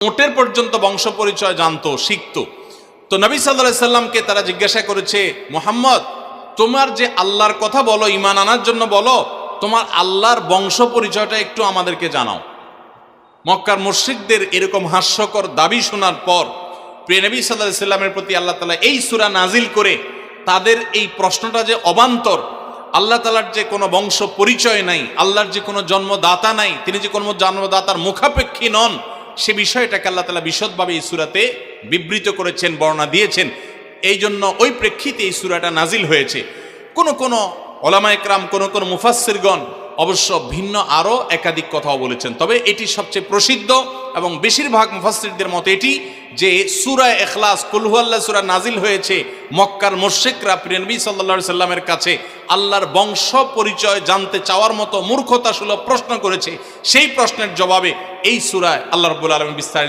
ওটের পর্যন্ত বংশ পরিচয় জানতো, শিখতো। তো নবী সাল্লাল্লাহু আলাইহি সাল্লামকে তারা জিজ্ঞাসা করেছে, মুহাম্মদ, তোমার যে আল্লাহর কথা বলো, ঈমান আনার জন্য বলো, তোমার আল্লাহর বংশ পরিচয়টা একটু আমাদেরকে জানাও। মক্কার মুশরিকদের এরকম হাস্যকর দাবি শোনার পর প্রিয় নবী সাল্লাল্লাহু আলাইহি সাল্লামের প্রতি আল্লাহ তাআলা এই সূরা নাজিল করে তাদের এই প্রশ্নটা যে অবান্তর, আল্লাহ তাআলার যে কোনো বংশ পরিচয় নাই, আল্লাহর যে কোনো জন্মদাতা নাই, তিনি যে কোনো জন্মদাতার মুখাপেক্ষী নন, সে বিষয়টাকে আল্লাহ তাআলা বিশদভাবে এই সূরাতে বিবৃত করেছেন, বর্ণনা দিয়েছেন। এই জন্য ওই প্রেক্ষিতে এই সূরাটা নাজিল হয়েছে। কোন উলামায়ে কেরাম, কোন মুফাসসিরগণ অবশ্য ভিন্ন আরও একাধিক কথাও বলেছেন, তবে এটি সবচেয়ে প্রসিদ্ধ এবং বেশিরভাগ মুফাসসিরদের মতে এটি যে সূরা ইখলাস, কুল হুয়াল্লাহু সূরা নাজিল হয়েছে মক্কার মুশরিকরা প্রিয় নবী সাল্লাল্লাহু আলাইহি সাল্লামের কাছে আল্লাহর বংশ পরিচয় জানতে চাওয়ার মতো মূর্খতাসুলভ প্রশ্ন করেছে, সেই প্রশ্নের জবাবে এই সূরায় আল্লাহ রাব্বুল আলামিন বিস্তারিত